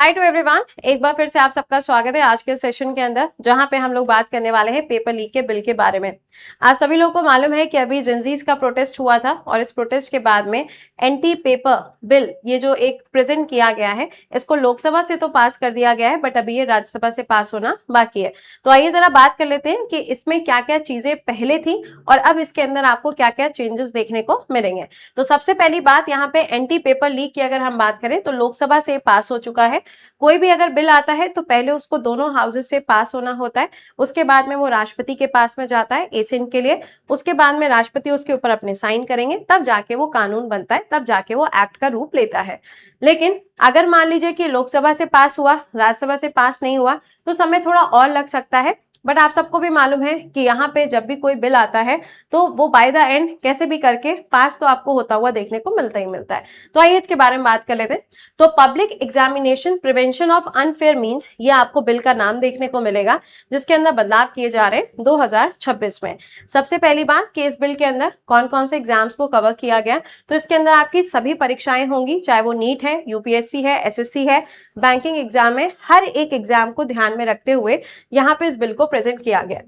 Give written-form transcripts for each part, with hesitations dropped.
Hi to everyone, एक बार फिर से आप सबका स्वागत है आज के सेशन के अंदर, जहां पे हम लोग बात करने वाले हैं पेपर लीक के बिल के बारे में। आप सभी लोगों को मालूम है कि अभी जेंजीज का प्रोटेस्ट हुआ था और इस प्रोटेस्ट के बाद में एंटी पेपर बिल ये जो एक प्रेजेंट किया गया है, इसको लोकसभा से तो पास कर दिया गया है, बट अभी ये राज्यसभा से पास होना बाकी है। तो आइए जरा बात कर लेते हैं कि इसमें क्या क्या चीजें पहले थी और अब इसके अंदर आपको क्या क्या चेंजेस देखने को मिलेंगे। तो सबसे पहली बात, यहाँ पे एंटी पेपर लीक की अगर हम बात करें तो लोकसभा से पास हो चुका है। कोई भी अगर बिल आता है तो पहले उसको दोनों हाउसेस से पास होना होता है, उसके बाद में वो राष्ट्रपति के पास में जाता है एसेंट के लिए, उसके बाद में राष्ट्रपति उसके ऊपर अपने साइन करेंगे, तब जाके वो कानून बनता है, तब जाके वो एक्ट का रूप लेता है। लेकिन अगर मान लीजिए कि लोकसभा से पास हुआ, राज्यसभा से पास नहीं हुआ, तो समय थोड़ा और लग सकता है। बट आप सबको भी मालूम है कि यहाँ पे जब भी कोई बिल आता है तो वो बाय द एंड कैसे भी करके पास तो आपको होता हुआ देखने को मिलता ही मिलता है। तो आइए इसके बारे में बात कर लेते हैं। तो public examination prevention of unfair means, ये आपको बिल का नाम देखने को मिलेगा, जिसके अंदर बदलाव किए जा रहे हैं 2026 में। सबसे पहली बात कि इस बिल के अंदर कौन कौन से एग्जाम्स को कवर किया गया, तो इसके अंदर आपकी सभी परीक्षाएं होंगी, चाहे वो नीट है, यूपीएससी है, एसएससी है, बैंकिंग एग्जाम है, हर एक एग्जाम को ध्यान में रखते हुए यहाँ पे इस बिल को प्रेजेंट किया गया।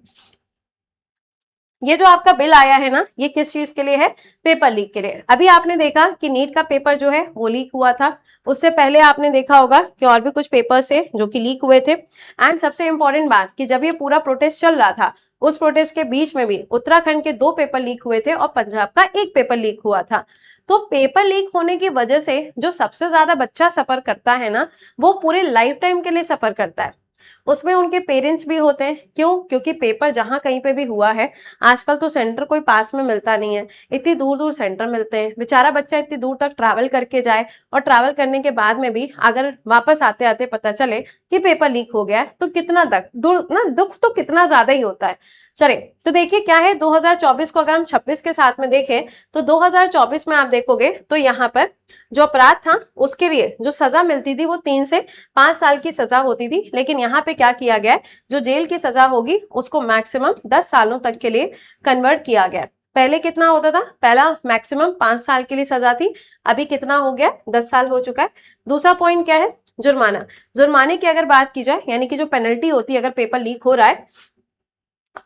ये जो आपका बिल आया है ना, ये किस चीज के लिए है? पेपर लीक के लिए। अभी आपने देखा कि नीट का पेपर जो है वो लीक हुआ था, उससे पहले आपने देखा होगा कि और भी कुछ पेपर्स है जो कि लीक हुए थे। एंड सबसे इंपॉर्टेंट बात कि जब ये पूरा प्रोटेस्ट चल रहा था, उस प्रोटेस्ट के बीच में भी उत्तराखंड के 2 पेपर लीक हुए थे और पंजाब का 1 पेपर लीक हुआ था। तो पेपर लीक होने की वजह से जो सबसे ज्यादा बच्चा सफर करता है ना, वो पूरे लाइफ टाइम के लिए सफर करता है। उसमें उनके पेरेंट्स भी होते हैं। क्यों? क्योंकि पेपर जहां कहीं पे भी हुआ है, आजकल तो सेंटर कोई पास में मिलता नहीं है, इतनी दूर दूर सेंटर मिलते हैं। बेचारा बच्चा इतनी दूर तक ट्रैवल करके जाए और ट्रैवल करने के बाद में भी अगर वापस आते आते पता चले कि पेपर लीक हो गया है, तो कितना दुख तो कितना ज्यादा ही होता है। चले, तो देखिए क्या है 2024 को अगर हम 26 के साथ में देखें, तो 2024 में आप देखोगे तो यहाँ पर जो अपराध था उसके लिए जो सजा मिलती थी वो 3 से 5 साल की सजा होती थी। लेकिन यहाँ पे क्या किया गया है, जो जेल की सजा होगी उसको मैक्सिमम 10 सालों तक के लिए कन्वर्ट किया गया। पहले कितना होता था? पहला मैक्सिमम 5 साल के लिए सजा थी, अभी कितना हो गया? 10 साल हो चुका है। दूसरा पॉइंट क्या है? जुर्माना। जुर्माने की अगर बात की जाए, यानी कि जो पेनल्टी होती है अगर पेपर लीक हो रहा है,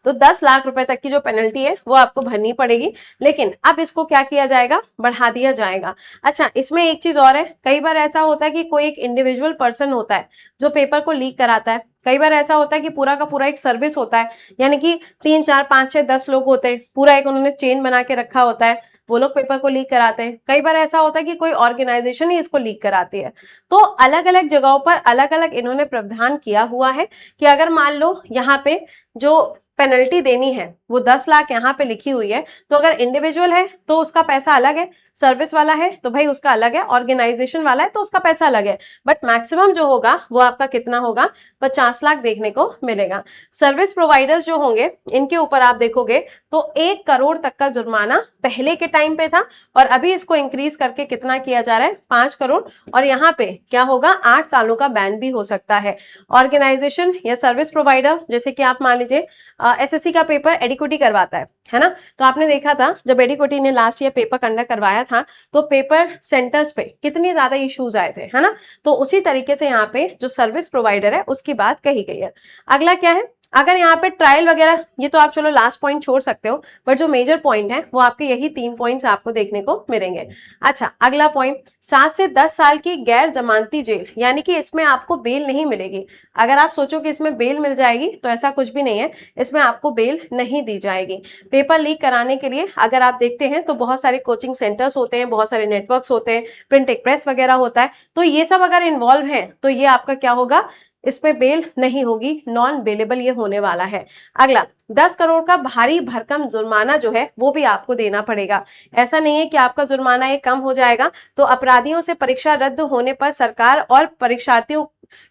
तो 10 लाख रुपए तक की जो पेनल्टी है वो आपको भरनी पड़ेगी। लेकिन अब इसको क्या किया जाएगा? बढ़ा दिया जाएगा। अच्छा, इसमें एक चीज और है, कई बार ऐसा होता है कि कोई एक इंडिविजुअल पर्सन होता है जो पेपर को लीक कराता है। कई बार ऐसा होता है कि पूरा का पूरा एक सर्विस होता है, यानी कि 3 4 5 6 10 लोग होते हैं, पूरा एक उन्होंने चेन बना के रखा होता है, वो लोग पेपर को लीक कराते हैं। कई बार ऐसा होता है कि कोई ऑर्गेनाइजेशन ही इसको लीक कराती है। तो अलग अलग जगहों पर अलग अलग इन्होंने प्रावधान किया हुआ है कि अगर मान लो यहाँ पे जो पेनल्टी देनी है वो 10 लाख यहाँ पे लिखी हुई है, तो अगर इंडिविजुअल है तो उसका पैसा अलग है, सर्विस वाला है तो भाई उसका अलग है, ऑर्गेनाइजेशन वाला है तो उसका पैसा अलग है। बट मैक्सिमम जो होगा वो आपका कितना होगा? 50 लाख देखने को मिलेगा। सर्विस प्रोवाइडर्स जो होंगे इनके ऊपर आप देखोगे तो 1 करोड़ तक का जुर्माना पहले के टाइम पे था, और अभी इसको इंक्रीज करके कितना किया जा रहा है? 5 करोड़। और यहाँ पे क्या होगा? 8 सालों का बैन भी हो सकता है। ऑर्गेनाइजेशन या सर्विस प्रोवाइडर, जैसे कि आप मान लीजिए एसएससी का पेपर एडिक्विटी करवाता है ना, तो आपने देखा था जब एडिक्विटी ने लास्ट ईयर पेपर कंडक्ट करवाया था तो पेपर सेंटर्स पे कितनी ज्यादा इश्यूज आए थे, है ना। तो उसी तरीके से यहाँ पे जो सर्विस प्रोवाइडर है उसकी बात कही गई है। अगला क्या है? अगर यहाँ पे ट्रायल वगैरह, ये तो आप चलो लास्ट पॉइंट छोड़ सकते हो, बट जो मेजर पॉइंट है वो आपके यही 3 पॉइंट्स आपको देखने को मिलेंगे। अच्छा, अगला पॉइंट, 7 से 10 साल की गैर जमानती जेल, यानी कि इसमें आपको बेल नहीं मिलेगी। अगर आप सोचो कि इसमें बेल मिल जाएगी, तो ऐसा कुछ भी नहीं है, इसमें आपको बेल नहीं दी जाएगी। पेपर लीक कराने के लिए अगर आप देखते हैं तो बहुत सारे कोचिंग सेंटर्स होते हैं, बहुत सारे नेटवर्क्स होते हैं, प्रिंट एक प्रेस वगैरह होता है, तो ये सब अगर इन्वॉल्व है तो ये आपका क्या होगा? इसमें बेल नहीं होगी, नॉन बेलेबल ये होने वाला है। अगला, 10 करोड़ का भारी भरकम जुर्माना जो है वो भी आपको देना पड़ेगा। ऐसा नहीं है कि आपका जुर्माना ये कम हो जाएगा, तो अपराधियों से परीक्षा रद्द होने पर सरकार और परीक्षार्थियों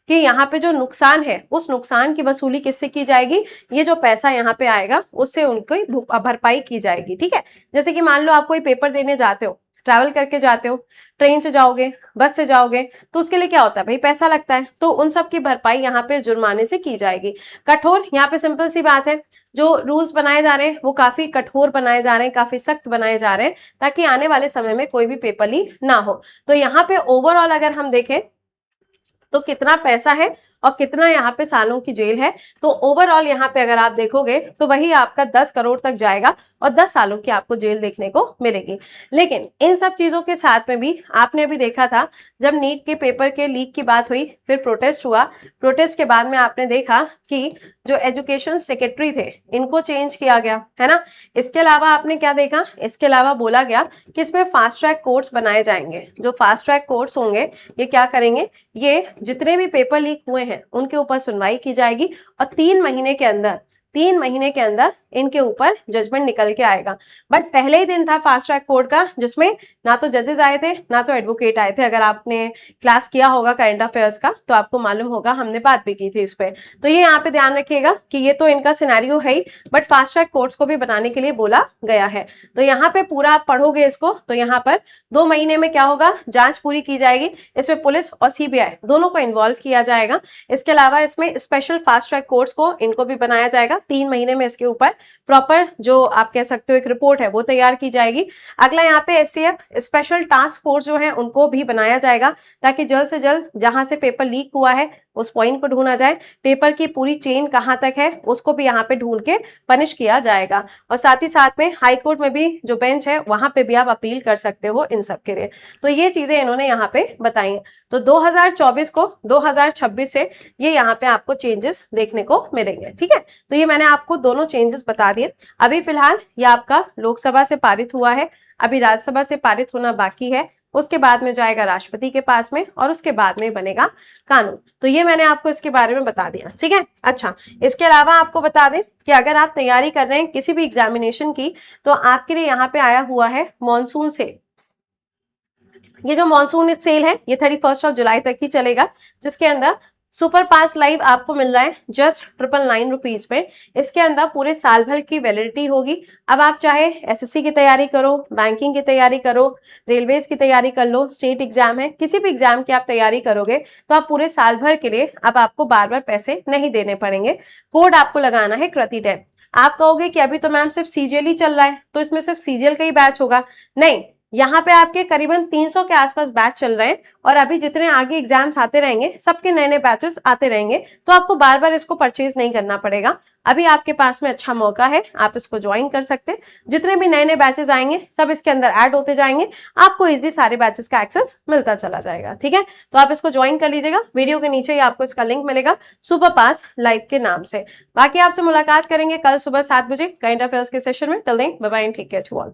कि यहाँ पे जो नुकसान है उस नुकसान की वसूली किससे की जाएगी? ये जो पैसा यहाँ पे आएगा उससे उनकी भरपाई की जाएगी। ठीक है, जैसे कि मान लो आप कोई पेपर देने जाते हो, ट्रैवल करके जाते हो, ट्रेन से जाओगे, बस से जाओगे, तो उसके लिए क्या होता है भाई? पैसा लगता है, तो उन सब की भरपाई यहाँ पे जुर्माने से की जाएगी। कठोर, यहाँ पे सिंपल सी बात है, जो रूल्स बनाए जा रहे हैं वो काफी कठोर बनाए जा रहे हैं, काफी सख्त बनाए जा रहे हैं, ताकि आने वाले समय में कोई भी पेपर लीक ना हो। तो यहाँ पे ओवरऑल अगर हम देखें तो कितना पैसा है और कितना यहाँ पे सालों की जेल है। तो ओवरऑल यहाँ पे अगर आप देखोगे तो वही आपका 10 करोड़ तक जाएगा और 10 सालों की आपको जेल देखने को मिलेगी। लेकिन इन सब चीजों के साथ में भी आपने अभी देखा था, जब नीट के पेपर के लीक की बात हुई, फिर प्रोटेस्ट हुआ, प्रोटेस्ट के बाद में आपने देखा कि जो एजुकेशन सेक्रेटरी थे इनको चेंज किया गया, है ना। इसके अलावा आपने क्या देखा, इसके अलावा बोला गया कि इसमें फास्ट ट्रैक कोर्ट्स बनाए जाएंगे। जो फास्ट ट्रैक कोर्ट्स होंगे ये क्या करेंगे, ये जितने भी पेपर लीक हुए हैं उनके ऊपर सुनवाई की जाएगी और 3 महीने के अंदर इनके ऊपर जजमेंट निकल के आएगा। बट पहले ही दिन था फास्ट ट्रैक कोर्ट का, जिसमें ना तो जजेस आए थे ना तो एडवोकेट आए थे। अगर आपने क्लास किया होगा करंट अफेयर्स का तो आपको मालूम होगा, हमने बात भी की थी इस पे। तो ये यहाँ पे ध्यान रखिएगा कि ये तो इनका सिनेरियो है ही, बट फास्ट ट्रैक कोर्ट्स को भी बनाने के लिए बोला गया है। तो यहाँ पे पूरा आप पढ़ोगे इसको तो यहाँ पर 2 महीने में क्या होगा, जांच पूरी की जाएगी। इसमें पुलिस और सीबीआई दोनों को इन्वॉल्व किया जाएगा। इसके अलावा इसमें स्पेशल फास्ट ट्रैक कोर्ट्स को इनको भी बनाया जाएगा। 3 महीने में इसके ऊपर प्रॉपर जो आप कह सकते हो एक रिपोर्ट है वो तैयार की जाएगी। अगला यहाँ पे एसटीएफ स्पेशल टास्क फोर्स जो है उनको भी बनाया जाएगा, ताकि जल्द से जल्द जहां से पेपर लीक हुआ है उस पॉइंट को ढूंढा जाए, पेपर की पूरी चेन कहां तक है उसको भी यहाँ पे ढूंढ के पनिश किया जाएगा। और साथ ही साथ में हाई कोर्ट में भी जो बेंच है वहां पे भी आप अपील कर सकते हो इन सब के लिए। तो ये चीजें इन्होंने यहाँ पे बताई हैं। तो 2024 को 2026 से ये यहाँ पे आपको चेंजेस देखने को मिलेंगे, ठीक है। तो ये मैंने आपको दोनों चेंजेस बता दिए। अभी फिलहाल ये आपका लोकसभा से पारित हुआ है, अभी राज्यसभा से पारित होना बाकी है, उसके बाद में जाएगा राष्ट्रपति के पास में और उसके बाद में बनेगा कानून। तो ये मैंने आपको इसके बारे में बता दिया, ठीक है। अच्छा, इसके अलावा आपको बता दें कि अगर आप तैयारी कर रहे हैं किसी भी एग्जामिनेशन की तो आपके लिए यहाँ पे आया हुआ है मॉनसून सेल। ये जो मॉनसून सेल है ये 31 जुलाई तक ही चलेगा, जिसके अंदर सुपर पास लाइव आपको मिल रहा है जस्ट 999 रुपीज पे। इसके अंदर पूरे साल भर की वैलिडिटी होगी। अब आप चाहे एसएससी की तैयारी करो, बैंकिंग की तैयारी करो, रेलवेज की तैयारी कर लो, स्टेट एग्जाम है, किसी भी एग्जाम की आप तैयारी करोगे तो आप पूरे साल भर के लिए अब आपको बार बार पैसे नहीं देने पड़ेंगे। कोड आपको लगाना है कृति10। आप कहोगे कि अभी तो मैम सिर्फ सीजीएल ही चल रहा है तो इसमें सिर्फ सीजीएल का ही बैच होगा। नहीं, यहाँ पे आपके करीबन 300 के आसपास बैच चल रहे हैं और अभी जितने आगे एग्जाम्स आते रहेंगे सबके नए नए बैचेस आते रहेंगे, तो आपको बार बार इसको परचेज नहीं करना पड़ेगा। अभी आपके पास में अच्छा मौका है, आप इसको ज्वाइन कर सकते हैं। जितने भी नए नए बैचेस आएंगे सब इसके अंदर ऐड होते जाएंगे, आपको इजीली सारे बैचेस का एक्सेस मिलता चला जाएगा, ठीक है। तो आप इसको ज्वाइन कर लीजिएगा, वीडियो के नीचे ही आपको इसका लिंक मिलेगा सुपर पास लाइव के नाम से। बाकी आपसे मुलाकात करेंगे कल सुबह 7 बजे करंट अफेयर्स के सेशन में। Till then bye bye and take care to all.